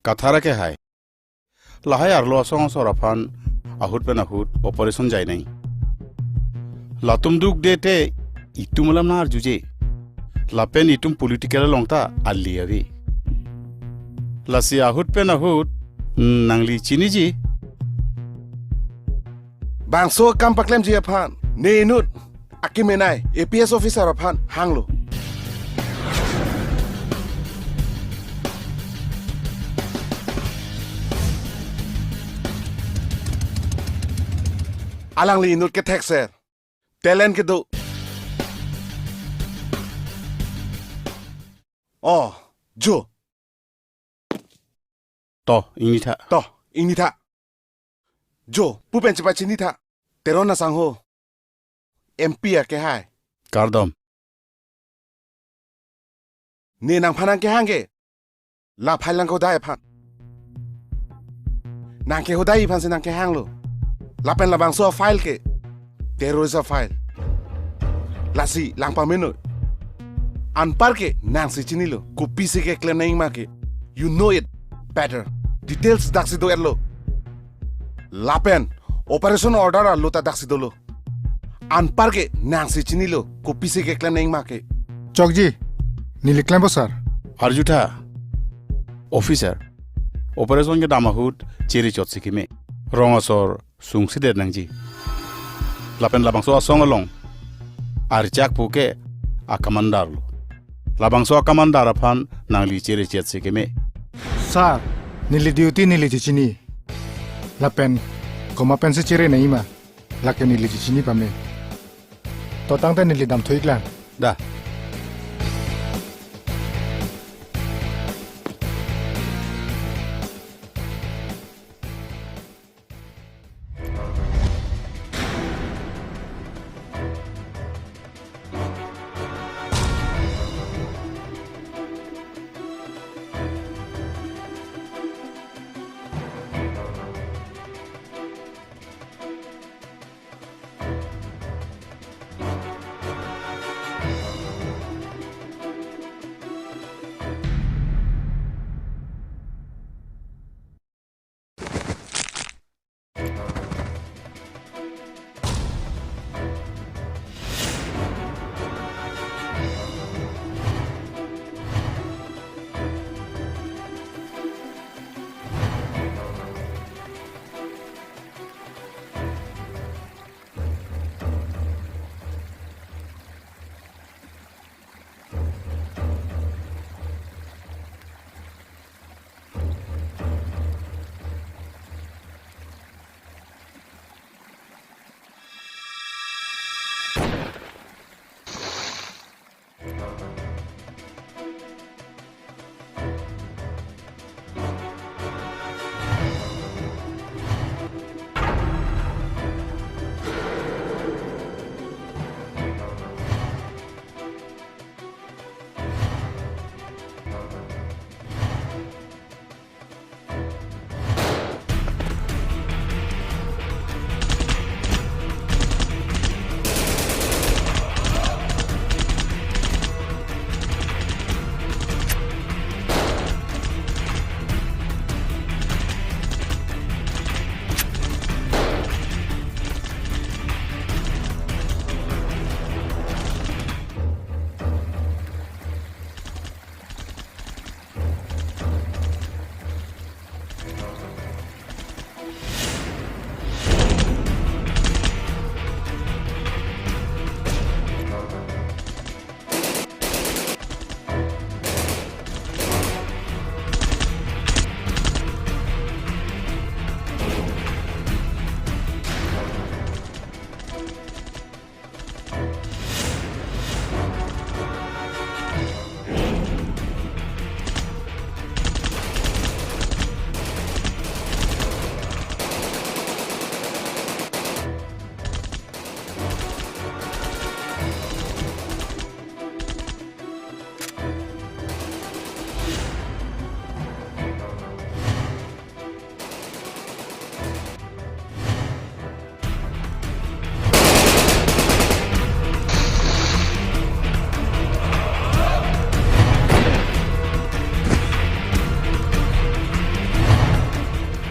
Kathara ke hai. Lahai arlo asong sorafan ahut pen ahut operation jai nai. Latum duk dete itum malam na arjuje. Lapen itum political longta alli avi. Lasi ahut pen ahut nangli chini ji. Bangso kam paklem ji aphan. Nenut akimenai APS officer aphan hanglo. Alang li inut ke taxer. Talent ke do. Oh, Jo. To ini tha. To, ini tha. Jo, pupen cepat sini tha. Terona sangho. MP ya ke hai. Kardom. Ni nang phanang ke hange. La phailang ko dai phan. Nang ke hodai phan se nang ke hang lo. La pen la bangso file ke. Terrorism file. La si lang pa menu. Anpar ke nang si chini lo. Ku pisi ke claim naing ma ke. You know it better. Details daksi do erlo. La pen operation order lo ta daksi do lo. Anpar ke nang si chini lo. Ku pisi ke claim naing ma ke. Chokji, niliklam bo sir. Arjuta. Officer. Operation ke damahut chiri chot sikime. Rongasor sungsi de nangji. Lapen labangso asong along. Arjak puke akamandar lo. Labangso akamandar aphan nangli chiri chet sikime. Sir, nili duty nili chichini. Lapen koma pen se chire nahi ma. Lake nili chichini pame. Totang ta nili dam thoiklan. Da.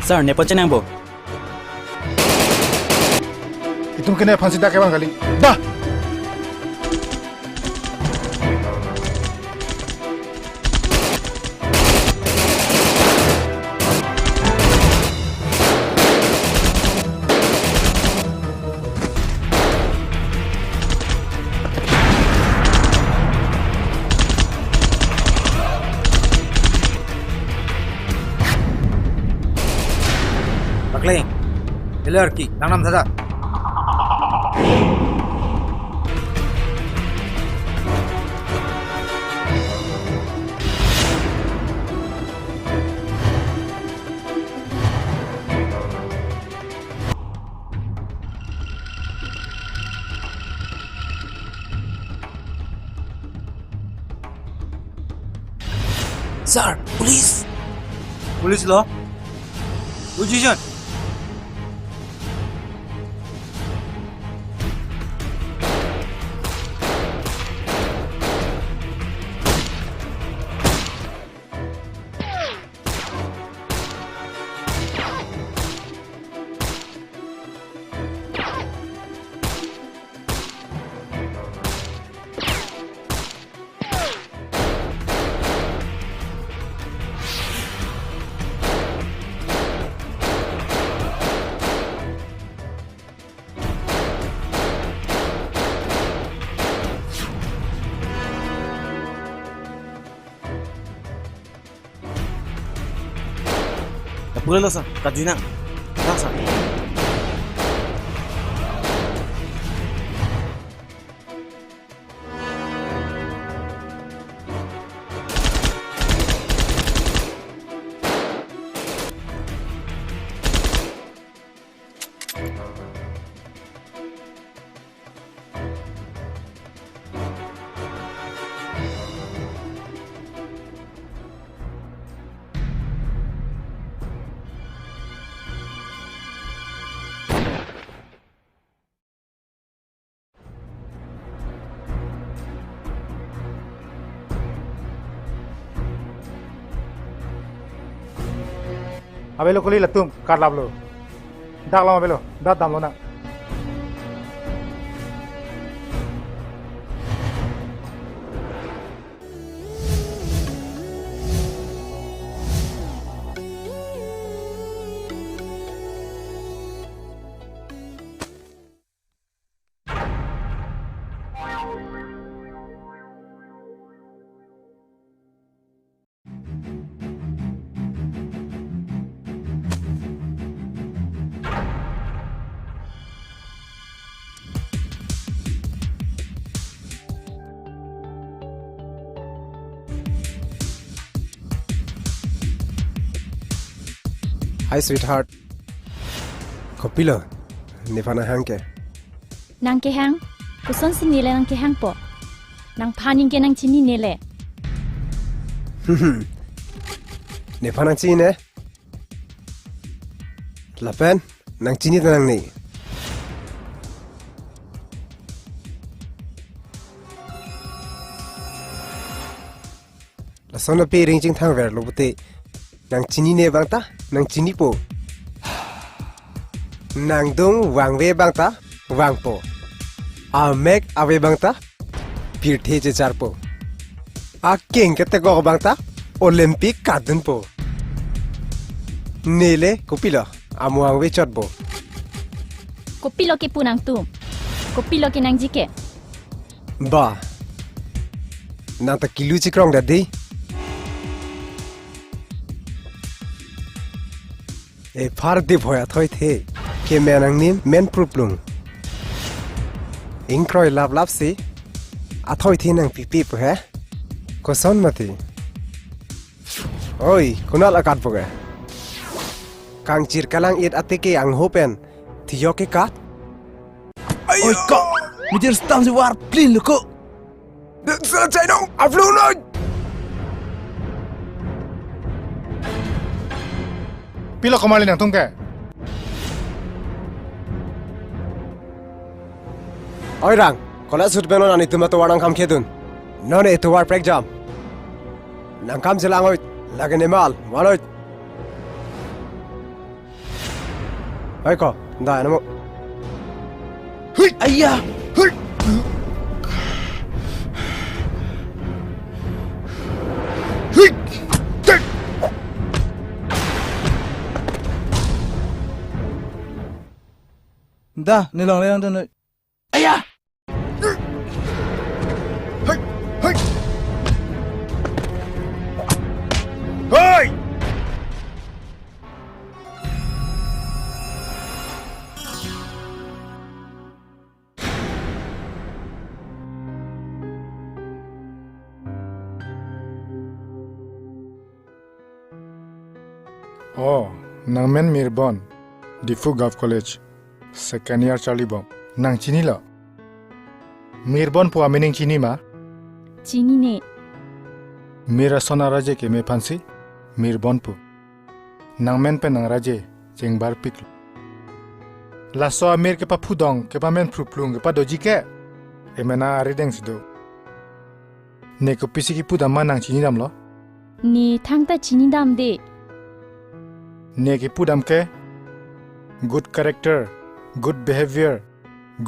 Sir, ne pocen yang bo. Itu kena fansi dah kebang kali. Dah. Bakling, hilir ki, langnam saja. Sir, police. Police lo. Position. Boleh lo, Sir. Kat Zinang. Dah, Sir. Abelo kuli latum kar lablo. Dak lama abelo, dak dam lo nak. Hi sweetheart. Kopilo. Nifana hangke. Nang ke hang, kuson si nile nang ke hang po. Nang paning ke nang chini nile. Nifana chini. Lapen nang chini tanang ni. Lasona pe ring ching thang ver lobute. Nang chini ne bangta, nang chini po. Nang dong wang we bangta, wang po. A mek awe bangta, pirthe je char po. A king kete go bangta, Olympic kadun po. Nele kopilo, amu wang we chot po. Kopilo ke punang tum. Kopilo ke nang jike. Ba. Nang ta kilu chikrong da di. ए फार दे भया थoi the ke menang nim men pruplung ingkroi lap lap si athoi the nang pipi po he ko son mati oi kunal akat po ge kang chir kalang it atike ang hopen thiyo ke kat Oi, kok. Mijir stam si war plin lo kok. selesai dong aflu no Pilo kemali nang tungke. oi rang kola sut benon ani tuma to warang kam khedun none to war prek jam nang kam selang oi lagene mal maloi ไอ้ก็ได้นะมั้ง เฮ้ยไอ้ยาเฮ้ยเฮ้ยเจ๊ได้ในลองเลยนั่นเลยไอ้ยาเฮ้ยเฮ้ยเฮ้ยโอ้นางแมนมีร์บอนดิฟูกาฟคอลเลจsecond year Charlie Bomb นางชินีเหรอมีร์บอนพัวมินิงชินีมา จีนี่เนี่ย मेरा सोना राजे के में फांसी मीर बोनपु नंग मेन पे नंग राजे जेंग बार पिकलु लासो अमीर के पा फुदोंग के पा मेन फ्रुप्लुंग के पा दोजी के ए मेना आरे देंग सिदो ने को पिसी की पुदा मा नंग चिनी दाम लो นี่ทั้งแต่จีนี่ดำเด ने की पुदम के good character good behaviour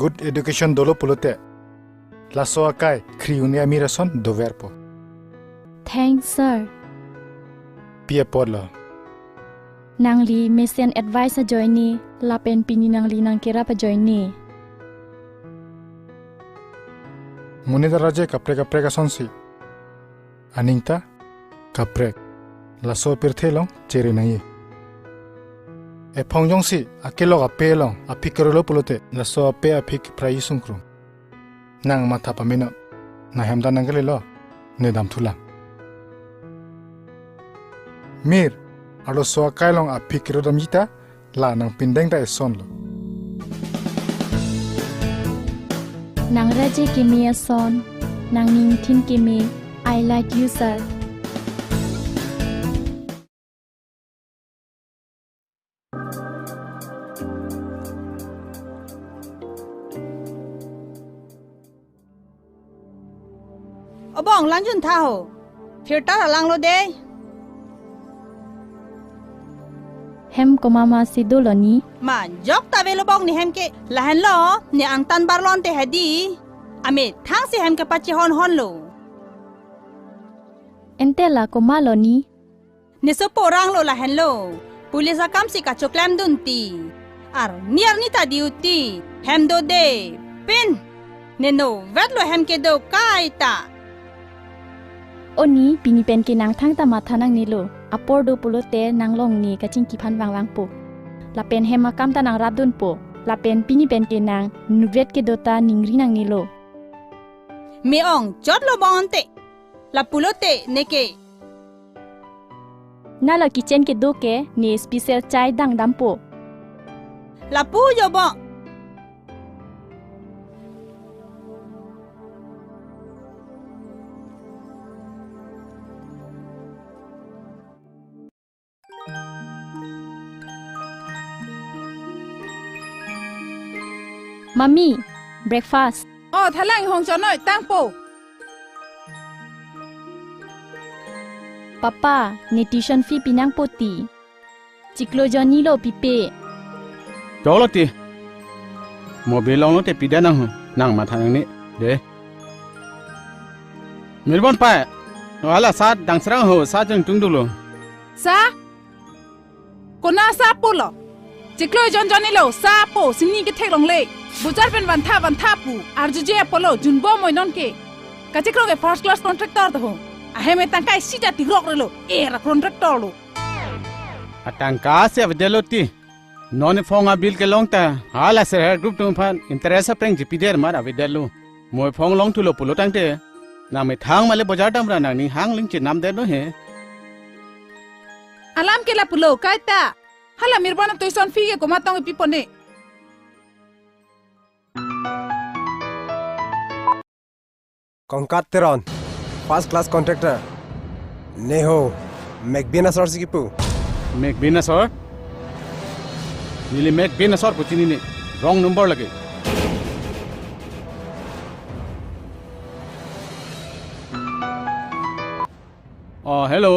good education दोलो पुलोते लासो अकाय क्रियुने अमीर सोन दोवेरपो thanks sir पिए पोलो นางลีเมเซียนแอดไวซ์จอยนี่ลาเป็นปีนี้นางลีนางเกราปจอยนี่ मुने दा राजे कपरे कपरे का सोनसी अनिंगता कपरे लासो पिरथे लोंग चेरे नहीं ए फोंगजोंग सी अकेलो अपे लोंग अपिक करोलो पुलोते लासो अपे अपिक प्राई सुंक्रो नंग माथा पमिना ना हेमदा नंगले लो नेदाम थुला मीर आलो सो काय लोंग अपिक करोदम जिता ला नंग पिंडेंग दा एसोन लो นางราเจเกเมียซอนนางนิงทินเกเม I like you sir อบ้องลังจุนท่าโหฟิลเตอร์ลังโลเดย์ แฮมก็มาสิโดลนี่ มายกตาเวลบ้องนี่แฮมเกละเห็นล้อนี่อังตันบาร์ลอนเตฮดีอเมทั้งสิแฮมเกปัจจิฮอนฮอนโล เอ็นเตล่าก็มาลอนี่ นี่สปอรังโลละเห็นโลปุลิสกัมสิกาโชคแลมดุนตีอาร์เนียร์นี่ตาดิวตีแฮมโดเดเป็นเนโนเวทโลแฮมเกโดกายตา โอนี้ปีนี้เป็นเกนางทั้งตามาทานังนี่โลอปอร์ดูปุโลเตนางลงนี่กะจิงกิพันวางปุลาเป็นเฮมากัมตานางรับดุนปุลาเป็นปีนี้เป็นเกนางนูเวทเกโดตานิงรีนางนี่โล เมอองจอดโลบอนเตลาปุโลเตเนเก น่าละกิเจนเกโดเกนี่สเปเชียลใจดังดัมปุ ลาปูโยบอมัมมี่เบรคฟาสต์ อ๋อทะลังหงจอน้อยตั้งโป ป้าป้านี่ทิวชั่นฟีปีนังโปตีจิกโลจอนี่โลปีเป้ จอลตีโมบิลองโนเตปีเดนังนั่งมาทางนี้เด้มิลบอนไปว่าละซาดังสระหัวซาจังจุงดูโล ซาคนน่าซาปูหรอจิกโลจอนนี่โลซาปูสินี่ก็เทกลงเลยบุจาร์เป็นวันท่าปูอาร์จูเจปโลจุนบ่มวยนนเกกะจิกโลเก first class contractor ตะหงอะเฮเมตังไกสิจัติรอกเลยโลเอระ contractor โล अटंग का से विद्यालय नॉन फोंगा बिल के लोंग ता हाला से ग्रुप टू फन इंटरेस्ट प्रेंग जिपिदेर मारा विद्यालय मोय फोंग लोंग तुलो पुलो टांगते ना में थांग माले बजार टामरा ना नी हांग लिंग चे नाम दे नो है alam ke la pulo kaita hala mirbana tuition fee ko matong pipone Kongkateron first class contractor Neho Megbina Sorsikipu make बिनस और नीली मेक बिनस और कुछ नहीं रॉन्ग नंबर लगे hello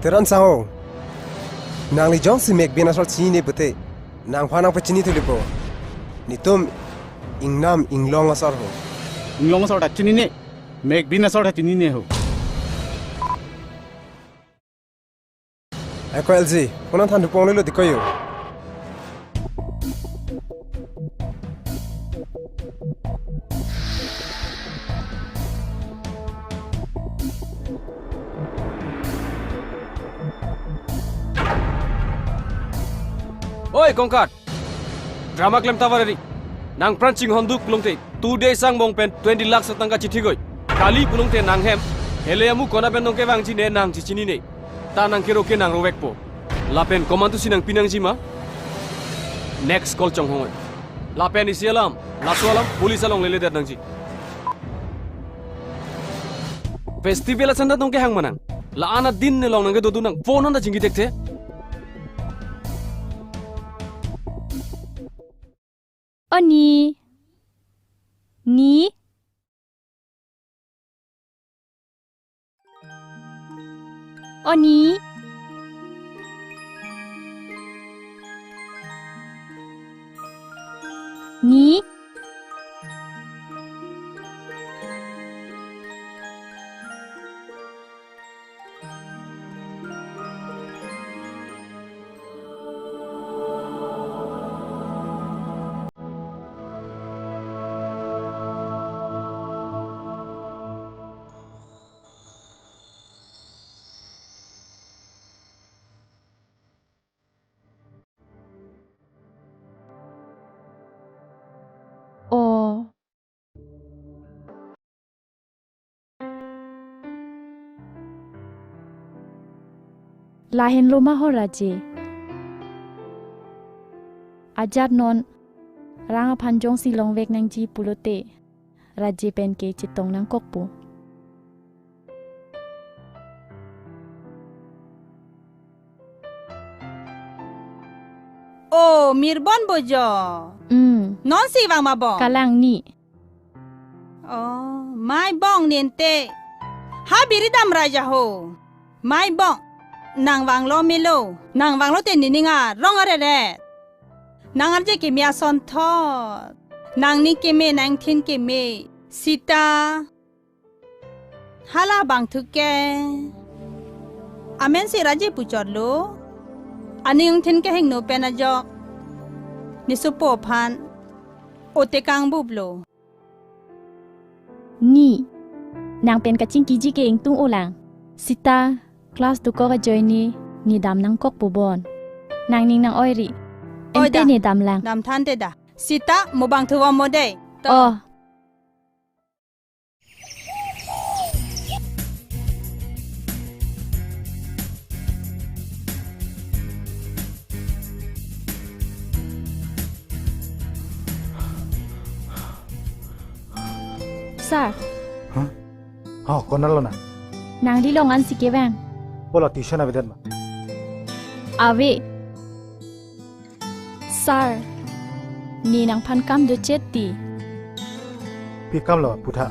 Teron Saho Nangli Johnson Megbina Sorsi ne pute นางพานางไปชินีทุลิโปนี่ตุมอิงน้ำอิงลองอาสาร์โฮ Ngong sort achini ne. Make bin sort achini ne ho. ไอ้คอยเอลซีคนนั้นทันถูกปองเลยเลยติดก็อยู่ Oi Kongkat, drama claim tawarari. Nang prancing honduk pulungte. 2 days sang bong pen 20 lakh satangka chithi goi. Kali pulungte nang hem. Heleamu kona pen nongke wangchi ne nang chichini ne. Ta nang kero ke nang rowek po. Lapen komandu sinang pinang jima. Next call chong hongoi. Lapen isialam, lasualam, police along lele der nangji. Festival asanda nongke hang manang. La ana din ne long nangke dodu nang phone anda jingi dekte. Oni. Ni. Oni. Ni. Oh. Lahin luma ho raje. Ajat non ranga panjong silong vek nang ji pulote. Raje pen ke chitong nang kokpo. Oh, mirbon bojo. Non si wang ma bong. Kalang ni. Oh, mai bong niente. Ha biridam raja ho. Mai bong. Nang wang lo milo. Nang wang lo te nininga rong are re. Nang arje ke mia son thot. Nang ni ke me nang thin ke me. Sita. Hala bang thuke. Amen si raje puchor lo. Aning thin ke heng no pena jok. Ni supo phan. Ote kang bublo. Ni. Nang pen kaching kiji ke ing tung ulang. Sita. Class tu ko ka join ni dam nang kok bubon. Nang ning nang oiri. Ente ni dam lang. Dam than te da. Sita mo bang thuwa mo de. Oh. Sir. Hah? Oh, konan lo na. Nang di longan si kewang. Bola tuition abedan ma. Ave. Sir. Ni nang pan kam do cheti. Pi kam lo putha.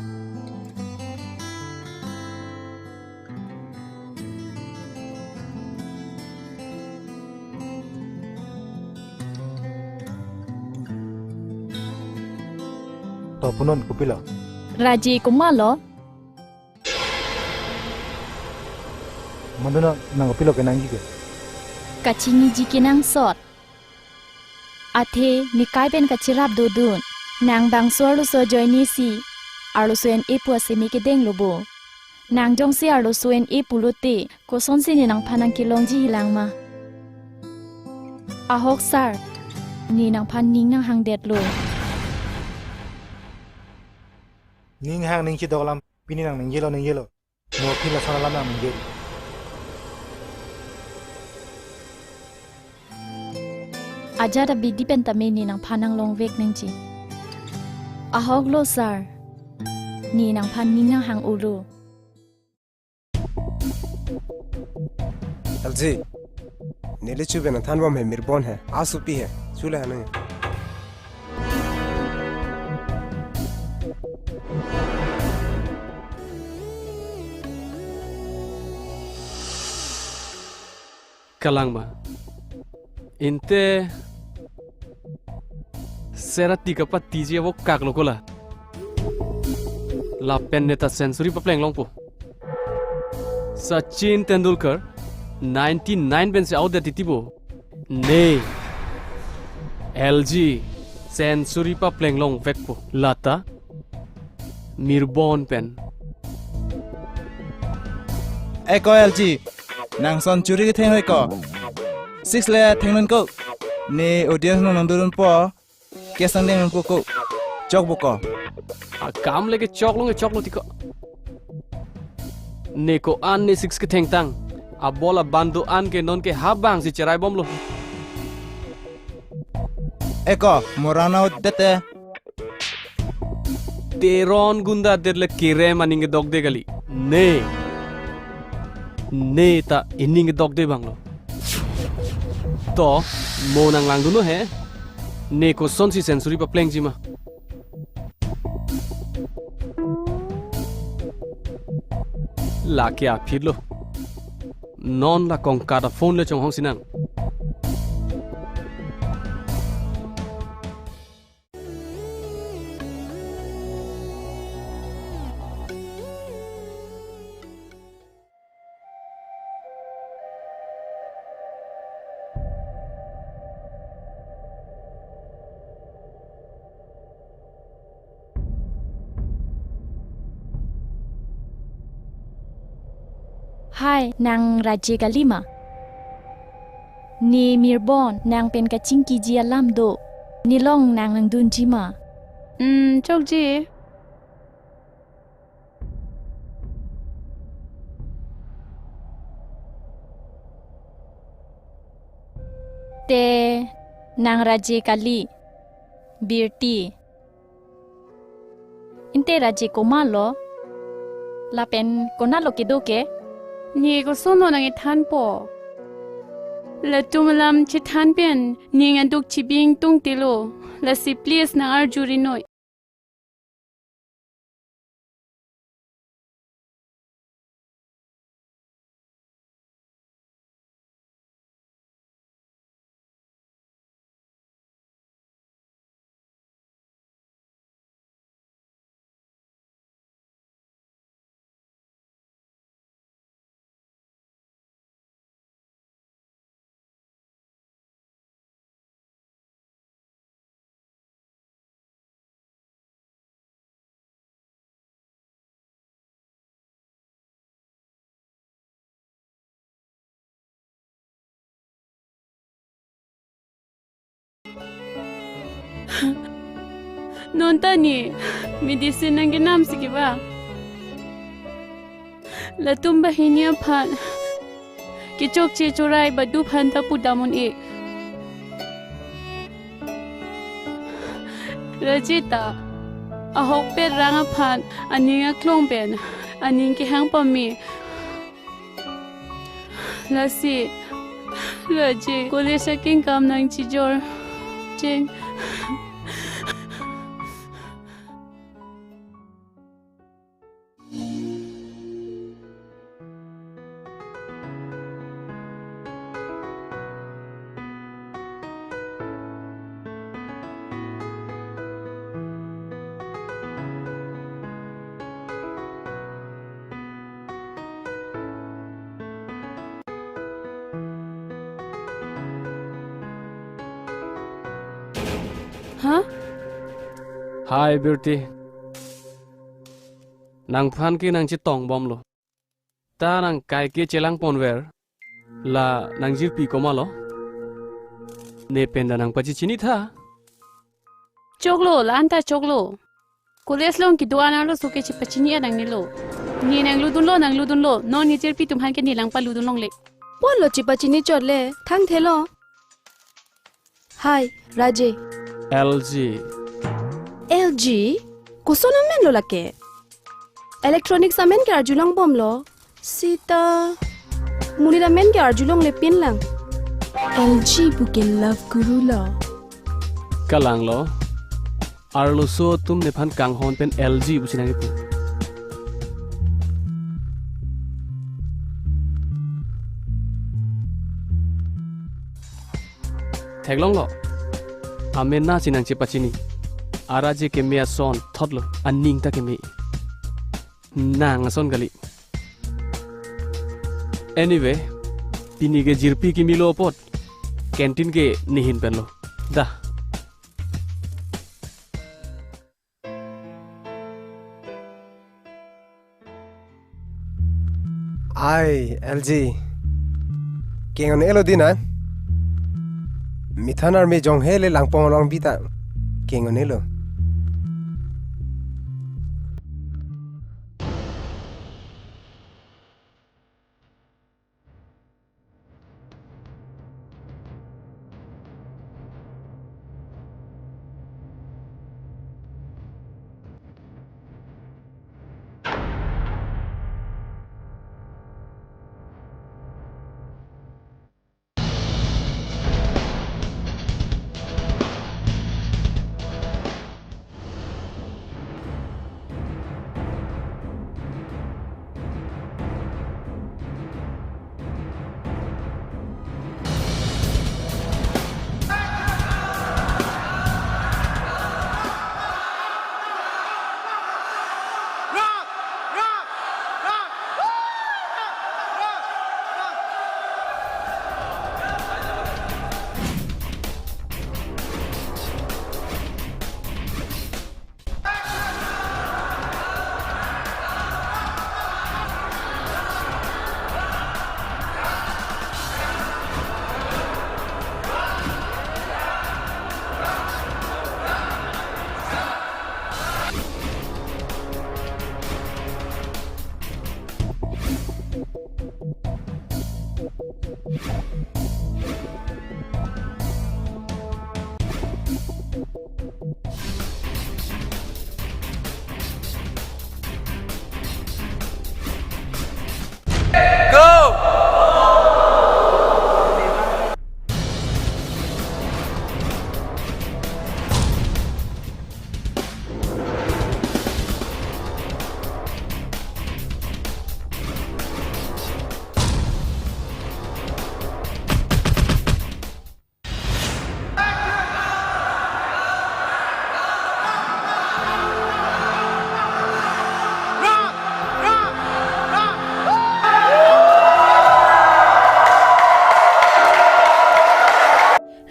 To punon kupilo. Raji kumalo. Manduna nang kupilo ke nang gige. Kachini jikinang sot. Athe ni kai ben kachirap dodun. Nang bang suaru so joini si. Arlo suen e puasemi ke deng lobo. Nang jong si arlo suen e pulote. Ko son si ni nang panang kilong ji hilang ma. Ahok sar. Ni nang pan ning nang hang det lo. Ning hang ning chi dogalam pini nang ning yelo. Mo pila sanalam nang ning yelo. Aja da bidi pentame ni nang panang long vek nang ji. Ahok lo sar. Ni nang pan ning nang hang ulu. LG नीले चुबे ना थानवा में मिरबोन है आसुपी है चूल्हा है नहीं Kalang ma. Inte serati ka pati je wo kak lo kola la pen neta century pa pleng long po Sachin Tendulkar 99 ben se out da titibo ne LG century pa pleng long vek po lata mirbon pen Eko LG nang century ke theng hoi ko 6 le theng non ko ne audience no nandurun po ke sang deng ko chok bo ko kam lege chok lo tiko ne ko an ne 6 ke theng tang a bola bandu an ke non ke habang si cherai bom lo Eko morana dete teron gunda derle kire maninge dog de gali ne ta inning dog de banglo to mo nang lang duno he ne ko son si sensory pa pleng jima la kya phirlo non la kong ka da phone le chong hong sinang Hai, nang Raji Kalima. Ni Mirbon, nang pen kacing kiji alam do. Ni long nang lang dun jima. Chok ji. Te nang Raji Kali. Birti. Inte Raji Komalo. Lapen konalo kidoke. Ni ko sono nang ithan po. La tumalam chithan pen ni nganduk chibing tung tilo. La si please na arjuri noi. Nonta ni medicine nang ginam sige ba? La tumba hinya phan. Kichok che chorai badu phan ta pudamun e. Rajita ahok pe ranga phan aninga klong pen aning ki hang pa mi. La si Raji kole saking kam nang chijor cheng Huh? Hi beauty nang phan ki nang chi tong bom lo ta nang kai ke chelang ponwer la nang jir pi koma lo ne penda nang pachi chini tha Choklo la anta choklo Kules long ki duana lo suke chi pachini nang nilo ni nang ludun lo no ni cher pi tum han ke ni lang pa ludun long le Polo chi pachini chole thang thelo Hi Raje LG LG kusono men lo lake Electronics amen ke arjulong bom lo Sita Mulira men ke arjulong le pin lang LG buke love guru lo kalang lo arlo so tum ne phan kang hon pen LG busina ge pu theglong lo Amena sinang cepat sini. Araje ke mea son thotlo aning ta ke me. Nang son kali. Anyway, pini ke jirpi ki milo pot. Kantin ke nihin penlo. Dah. Ai, LG. Kengon elo dina. Mithanar me jong hele langpong long bita. Kengon elo.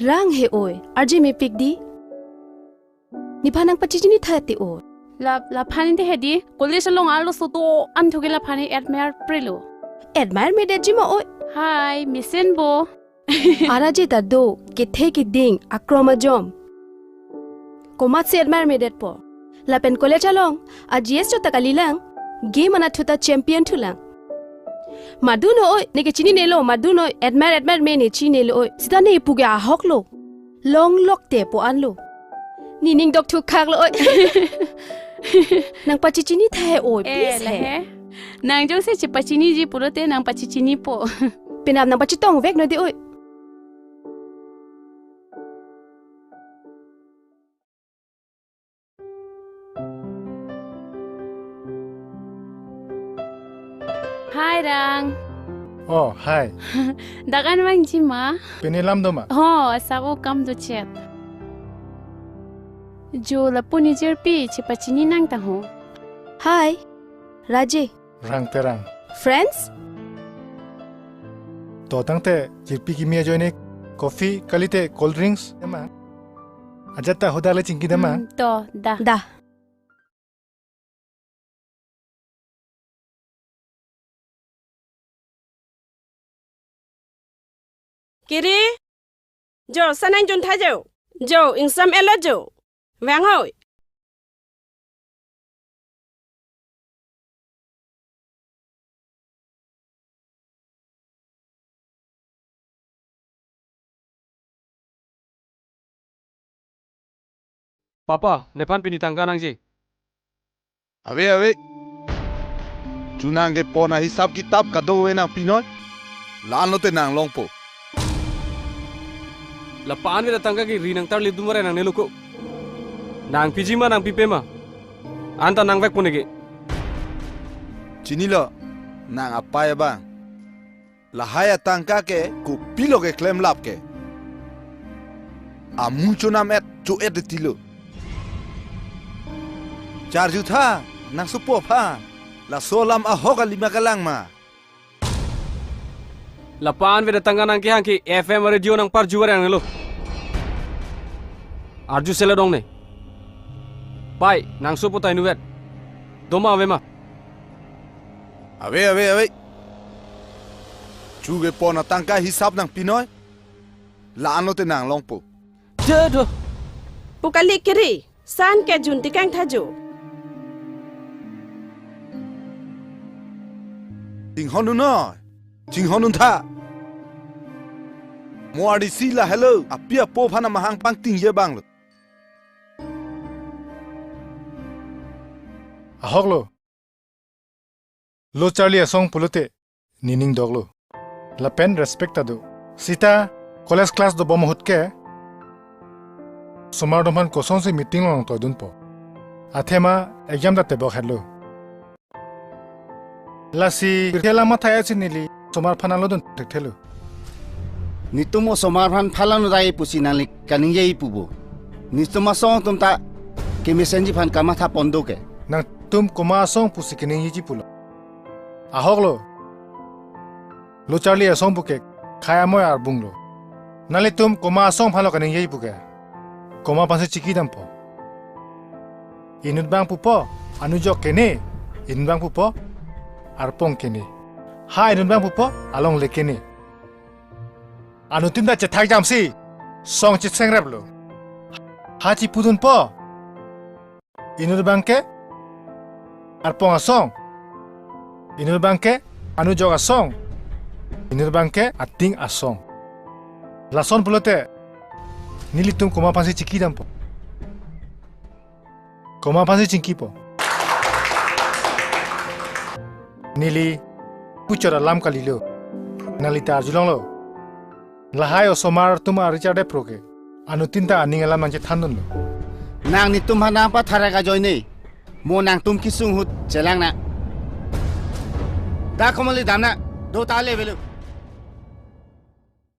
Rang he oi, RJ me pick di. Ni panang pachijini thati o. La phani de hedi college long alo soto an thoge la phani admire prelo. Admire me de jima oi. Hi, misen bo. RJ ta do ke the ki ding akroma jom. Komat se admire me det po. La pen college along a GS jo takalilang game ana thuta champion thulang. Maduno oi neke chini nelo maduno admire me ne chini nelo oi sida ne puge a hok lo long lok te po an lo ni ning dok thu khak lo oi nang pachi chini thae oi please he nang jong se chipachini ji purote nang pachichini po pinam nang pachi tong vek no de oi Hi Rang. Oh, hi. Dagan mang jima. Pinilam doma. Oh, asako kam do chat. Jo la puni jerpi chipachini nang ta ho. Hi Raje. Rang terang. Friends? To tangte jirpi ki mia joine coffee kalite cold drinks dama. Ajata hodale chingki dama. To da. Kiri, jo sanang jun tha jo insam ela jo, vang hoi. Papa, nepan pini tangga nang je. Awe. Junang ke pona hisab kitab kado na pinoy. Lan lo te nang long po. Lapaan we tangga ki rinang tar li dumare nang neluko. Nang pijima nang pipema. Anta nang vek punege. Chini lo nang apaya ba. Lahaya tangka ke ku pilo ke klem lap ke. Amun chunam et cuet de tilo. Jar jutha nang supo pha. La solam ahok lima kalang ma. Lapan we datang nang ke hangki FM radio nang parjuar yang lo. Arju sela dong ne. Pai nang supo tai nuwet. Doma ave ma. Ave. Chuge pon tangka hisap nang pinoy. La ano te nang longpo. Jado. Pukali kiri. San ke jun tikang thaju. Ting honu no. Ting honu tha. Moadi sila hello. Apia po phana mahang pang ting ye bang lo. Ahok lo Charlie asong pulute nining doglo. La pen respect ado. Sita college class do bom hutke. Somar doman kosong si meeting long to dun po. Athema exam da tebo khadlo. Lasi birthela ma thaya chinili somar phanalo dun thelo. Nitumo somar phan phalanu dai pusinali kaning yei pubo. Nituma song tumta ke mesenji phan kama tha pondo ke. Nang tum koma song pusikene yiji pulo. Ahok lo Charlie asong buke khaya moy ar bunglo. Nale tum koma asong phalo kaning yei buke. Koma panse chiki dampo. Inut bang pupo anujo kene. Inut bang pupo arpong kene. Ha inut bang pupo along le kene. Anu tim da chethak jamsi song chit sengrablo. Ha chi pudun po. Inut bang ke arpong asong. Inut bang ke anujo asong. Inut bang ke ating asong. Lason pulote nilitum koma pansi chiki dampo. Koma pansi chingki po. Nili puchora lam kalilo. Nalita arjulong lo. Lahai osomar tuma Richard Proke. Anu tinta aning alam manje thandun lo. Nang ni tum hana pa tharaga joine. Mo nang tum kisung hut jelang na. Da komali damna do ta le belu.